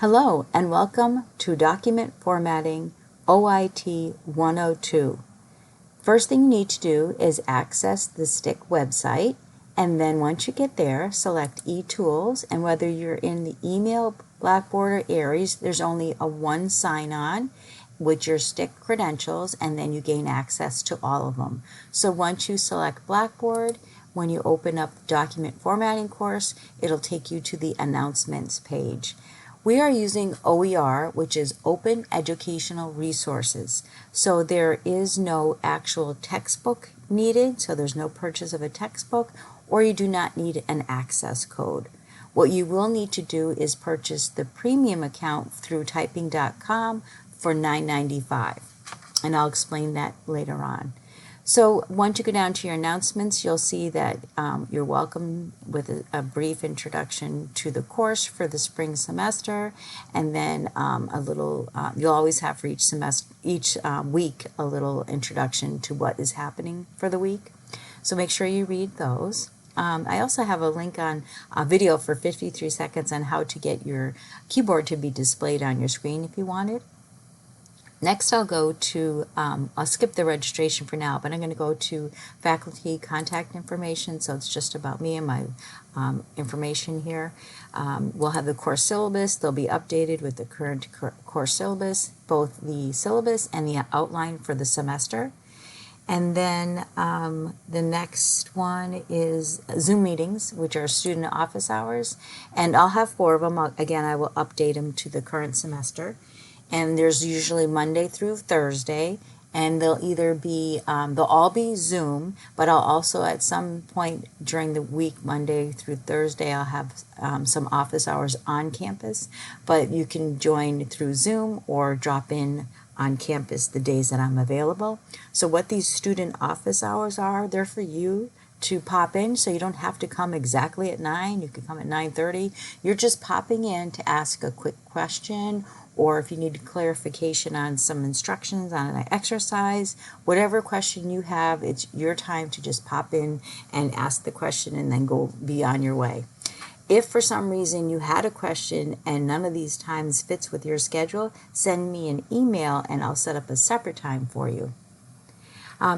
Hello and welcome to Document Formatting OIT-102. First thing you need to do is access the STIC website, and then once you get there, select eTools, and whether you're in the email, Blackboard, or Aries, there's only a one sign-on with your STIC credentials, and then you gain access to all of them. So once you select Blackboard, when you open up the document formatting course, it'll take you to the announcements page. We are using OER, which is Open Educational Resources. So there is no actual textbook needed, so there's no purchase of a textbook, or you do not need an access code. What you will need to do is purchase the premium account through typing.com for $9.95, and I'll explain that later on. So once you go down to your announcements, you'll see that you're welcome with a brief introduction to the course for the spring semester, and then you'll always have for each week a little introduction to what is happening for the week. So make sure you read those. I also have a link on a video for 53 seconds on how to get your keyboard to be displayed on your screen if you want it. Next, I'll go to, I'll skip the registration for now, but I'm going to go to faculty contact information, so it's just about me and my information here. We'll have the course syllabus. They'll be updated with the current course syllabus, both the syllabus and the outline for the semester. And then the next one is Zoom meetings, which are student office hours, and I'll have 4 of them. Again, I will update them to the current semester. And there's usually Monday through Thursday, and they'll either be, they'll all be Zoom, but I'll also at some point during the week, Monday through Thursday, I'll have some office hours on campus, but you can join through Zoom or drop in on campus the days that I'm available. So what these student office hours are, they're for you to pop in, so you don't have to come exactly at 9. You can come at 9:30. You're just popping in to ask a quick question, or if you need clarification on some instructions on an exercise, whatever question you have, it's your time to just pop in and ask the question and then go be on your way. If for some reason you had a question and none of these times fits with your schedule, send me an email and I'll set up a separate time for you.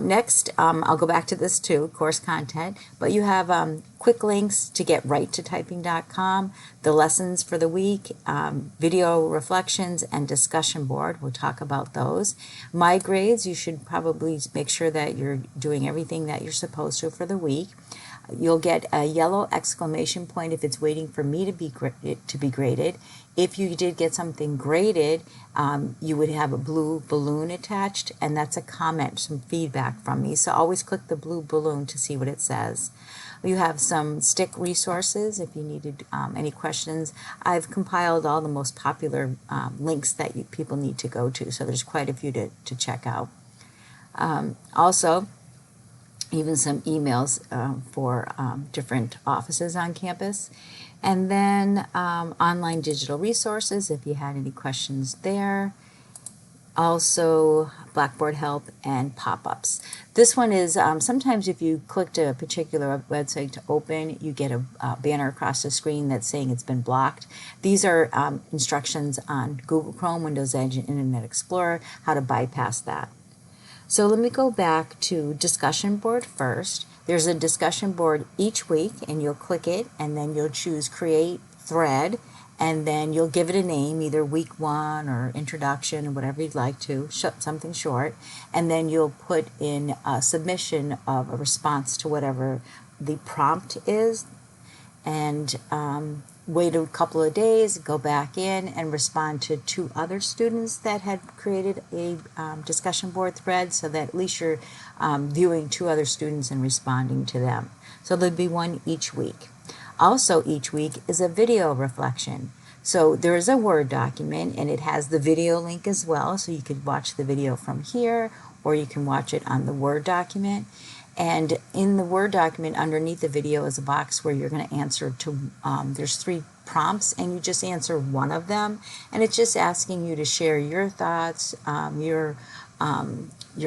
Next, I'll go back to this too, course content, but you have quick links to get right to typing.com, the lessons for the week, video reflections, and discussion board. We'll talk about those. My grades, you should probably make sure that you're doing everything that you're supposed to for the week. You'll get a yellow exclamation point if it's waiting for me to be graded. If you did get something graded, you would have a blue balloon attached, and that's a comment, some feedback from me. So always click the blue balloon to see what it says. You have some STIC resources if you needed any questions. I've compiled all the most popular links that people need to go to, so there's quite a few to check out. Also, even some emails for different offices on campus. And then online digital resources if you had any questions there. Also Blackboard help and pop-ups. This one is sometimes if you clicked a particular website to open, you get a banner across the screen that's saying it's been blocked. These are instructions on Google Chrome, Windows Edge, and Internet Explorer, how to bypass that. So let me go back to discussion board first. There's a discussion board each week, and you'll click it, and then you'll choose create thread, and then you'll give it a name, either week 1 or introduction or whatever you'd like to, something short, and then you'll put in a submission of a response to whatever the prompt is, and wait a couple of days, go back in and respond to 2 other students that had created a discussion board thread, so that at least you're viewing 2 other students and responding to them. So there'll be one each week. Also each week is a video reflection. So there is a Word document and it has the video link as well, so you could watch the video from here or you can watch it on the Word document. And in the Word document, underneath the video is a box where you're going to answer to, there's 3 prompts, and you just answer one of them. And it's just asking you to share your thoughts, your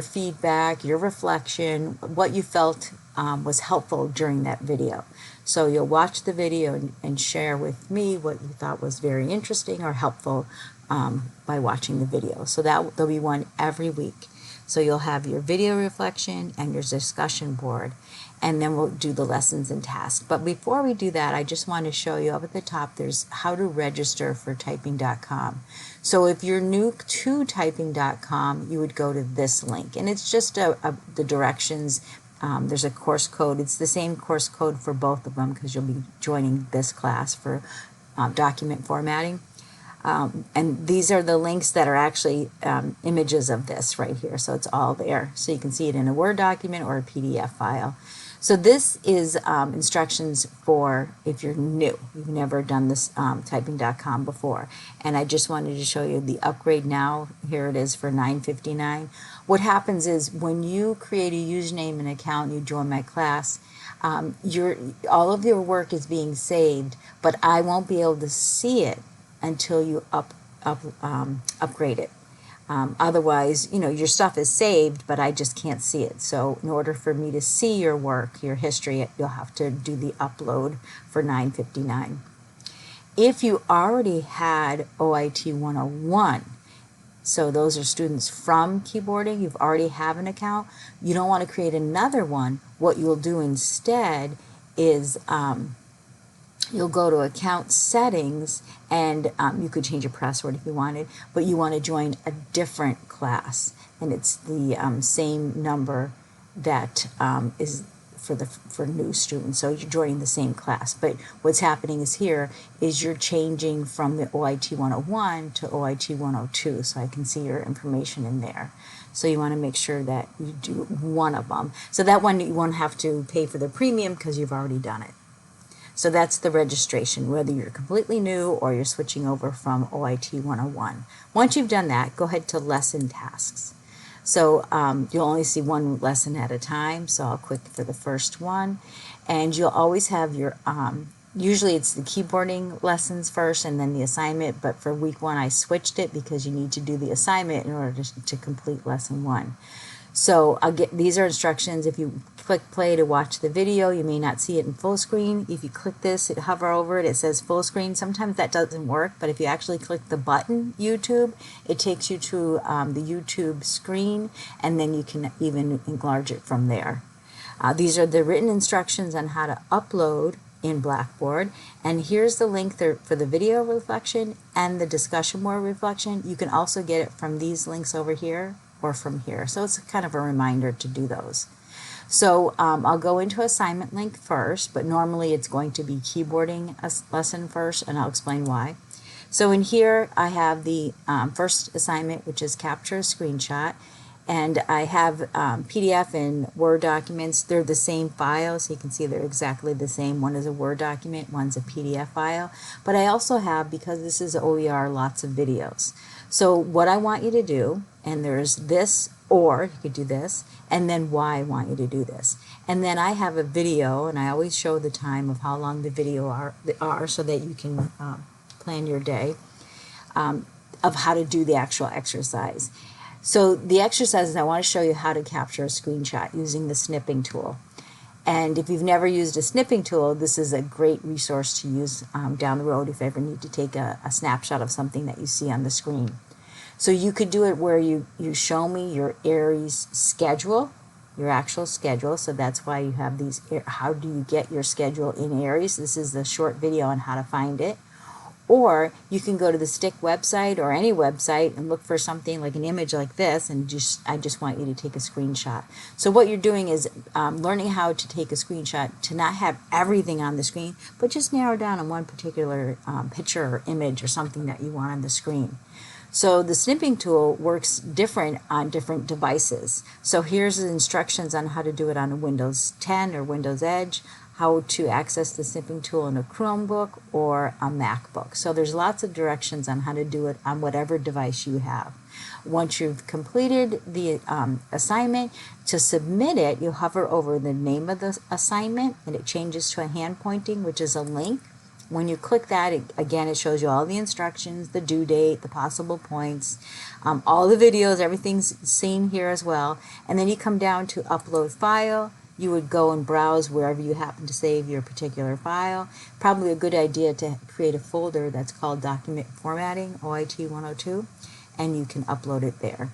feedback, your reflection, what you felt was helpful during that video. So you'll watch the video and share with me what you thought was very interesting or helpful by watching the video. So there'll be one every week. So you'll have your video reflection and your discussion board, and then we'll do the lessons and tasks. But before we do that, I just want to show you up at the top, there's how to register for typing.com. So if you're new to typing.com, you would go to this link, and it's just the directions. There's a course code. It's the same course code for both of them because you'll be joining this class for document formatting. And these are the links that are actually images of this right here. So it's all there. So you can see it in a Word document or a PDF file. So this is instructions for if you're new. You've never done this typing.com before. And I just wanted to show you the upgrade now. Here it is for $9.59. What happens is when you create a username and account, you join my class, all of your work is being saved, but I won't be able to see it until you upgrade it. Otherwise, your stuff is saved, but I just can't see it. So in order for me to see your work, your history, you'll have to do the upload for $9.59. If you already had OIT-101, so those are students from keyboarding, you've already have an account, you don't want to create another one. What you'll do instead is you'll go to account settings, and you could change your password if you wanted, but you want to join a different class, and it's the same number that is for new students. So you're joining the same class, but what's happening is here is you're changing from the OIT-101 to OIT-102, so I can see your information in there. So you want to make sure that you do one of them. So that one you won't have to pay for the premium because you've already done it. So that's the registration, whether you're completely new or you're switching over from OIT-101. Once you've done that, go ahead to lesson tasks. So you'll only see one lesson at a time, so I'll click for the first one. And you'll always have your, usually it's the keyboarding lessons first and then the assignment, but for week 1 I switched it because you need to do the assignment in order to complete lesson 1. So these are instructions. If you click play to watch the video, you may not see it in full screen. If you click this, hover over it, it says full screen. Sometimes that doesn't work, but if you actually click the button YouTube, it takes you to the YouTube screen, and then you can even enlarge it from there. These are the written instructions on how to upload in Blackboard, and here's the link there for the video reflection and the discussion board reflection. You can also get it from these links over here or from here. So it's kind of a reminder to do those. So I'll go into assignment link first, but normally it's going to be keyboarding lesson first, and I'll explain why. So in here I have the first assignment, which is capture a screenshot, and I have PDF and Word documents. They're the same file, so you can see they're exactly the same. One is a Word document, one's a PDF file. But I also have, because this is OER, lots of videos. So what I want you to do, and there's this, or you could do this, and then why I want you to do this. And then I have a video, and I always show the time of how long the video are so that you can plan your day, of how to do the actual exercise. So the exercises, I want to show you how to capture a screenshot using the snipping tool. And if you've never used a snipping tool, this is a great resource to use down the road if you ever need to take a snapshot of something that you see on the screen. So you could do it where you show me your Aries schedule, your actual schedule. So that's why you have these, how do you get your schedule in Aries? This is the short video on how to find it. Or you can go to the STIC website or any website and look for something like an image like this, and I just want you to take a screenshot. So what you're doing is learning how to take a screenshot to not have everything on the screen, but just narrow down on one particular picture or image or something that you want on the screen. So the snipping tool works different on different devices. So here's the instructions on how to do it on a Windows 10 or Windows Edge, how to access the snipping tool in a Chromebook or a MacBook. So there's lots of directions on how to do it on whatever device you have. Once you've completed the assignment, to submit it, you hover over the name of the assignment, and it changes to a hand pointing, which is a link. When you click that, again, it shows you all the instructions, the due date, the possible points, all the videos, everything's seen here as well. And then you come down to upload file. you would go and browse wherever you happen to save your particular file. Probably a good idea to create a folder that's called Document Formatting, OIT-102, and you can upload it there.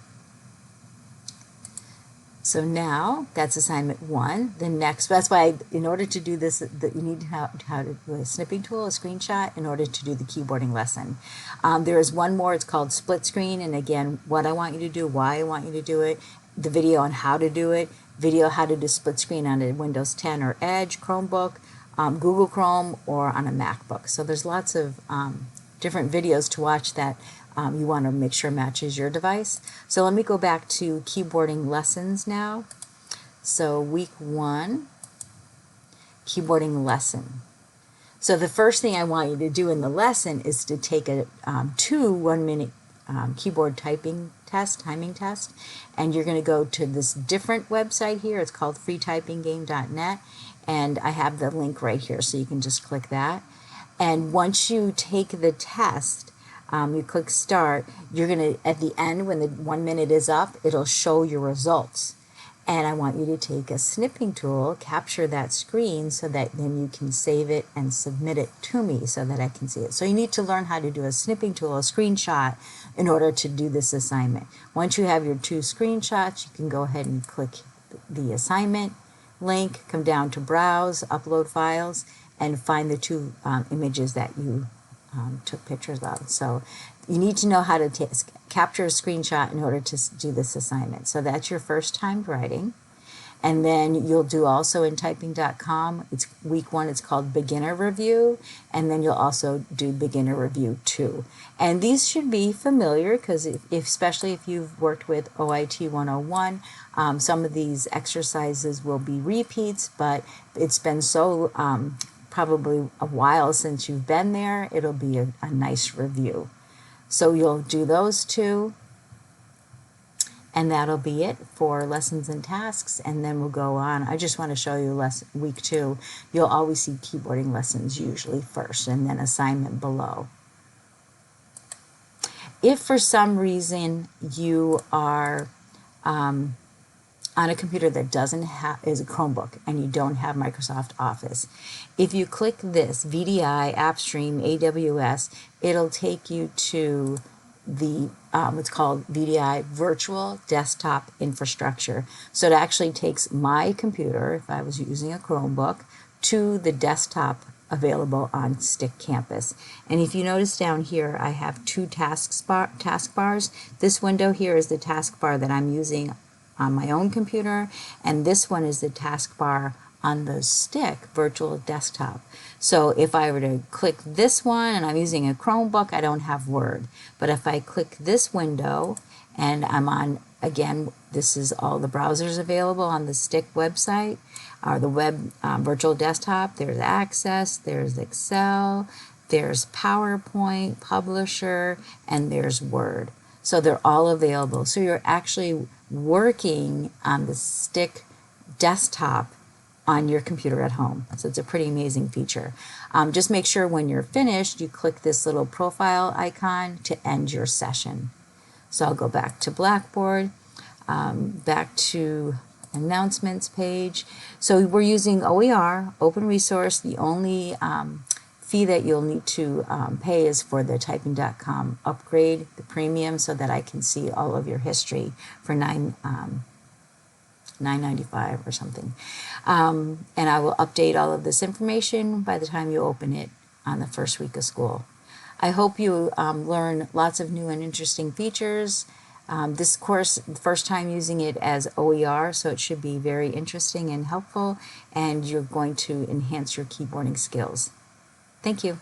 So now that's assignment 1. The next, that's why in order to do this, you need to have how to do a snipping tool, a screenshot, in order to do the keyboarding lesson. There is one more, it's called split screen, and again, what I want you to do, why I want you to do it, the video on how to do it, video how to do split screen on a Windows 10 or Edge, Chromebook, Google Chrome, or on a MacBook. So there's lots of different videos to watch that you want to make sure matches your device. So let me go back to keyboarding lessons now. So week 1, keyboarding lesson. So the first thing I want you to do in the lesson is to take a 2 1-minute keyboard timing test, and you're going to go to this different website here. It's called freetypinggame.net, and I have the link right here, so you can just click that. And once you take the test, you click start, you're going to, at the end, when the 1 minute is up, it'll show your results. And I want you to take a snipping tool, capture that screen so that then you can save it and submit it to me so that I can see it. So you need to learn how to do a snipping tool, a screenshot, in order to do this assignment. Once you have your 2 screenshots, you can go ahead and click the assignment link, come down to browse, upload files, and find the 2 images that you took pictures of. So you need to know how to capture a screenshot in order to do this assignment. So that's your first time writing. And then you'll do also in typing.com, it's week 1, it's called beginner review, and then you'll also do beginner review 2. And these should be familiar because especially if you've worked with OIT 101, some of these exercises will be repeats, but it's been so probably a while since you've been there, it'll be a nice review. So you'll do those 2, and that'll be it for lessons and tasks, and then we'll go on. I just want to show you week 2. You'll always see keyboarding lessons usually first, and then assignment below. If for some reason you are on a computer that is a Chromebook and you don't have Microsoft Office, if you click this VDI, AppStream, AWS, it'll take you to the it's called VDI Virtual Desktop Infrastructure. So it actually takes my computer, if I was using a Chromebook, to the desktop available on Stick Campus. And if you notice down here, I have 2 taskbars. This window here is the taskbar that I'm using on my own computer, and this one is the taskbar on the Stick Virtual Desktop. So if I were to click this one, and I'm using a Chromebook, I don't have Word. But if I click this window, and I'm on, again, this is all the browsers available on the Stick website, or the web virtual desktop. There's Access, there's Excel, there's PowerPoint, Publisher, and there's Word. So they're all available. So you're actually working on the Stick desktop on your computer at home. So it's a pretty amazing feature. Just make sure when you're finished, you click this little profile icon to end your session. So I'll go back to Blackboard, back to announcements page. So we're using OER, open resource. The only fee that you'll need to pay is for the typing.com upgrade, the premium, so that I can see all of your history for $9.95 or something. And I will update all of this information by the time you open it on the first week of school. I hope you learn lots of new and interesting features. This course, the first time using it as OER, so it should be very interesting and helpful, and you're going to enhance your keyboarding skills. Thank you.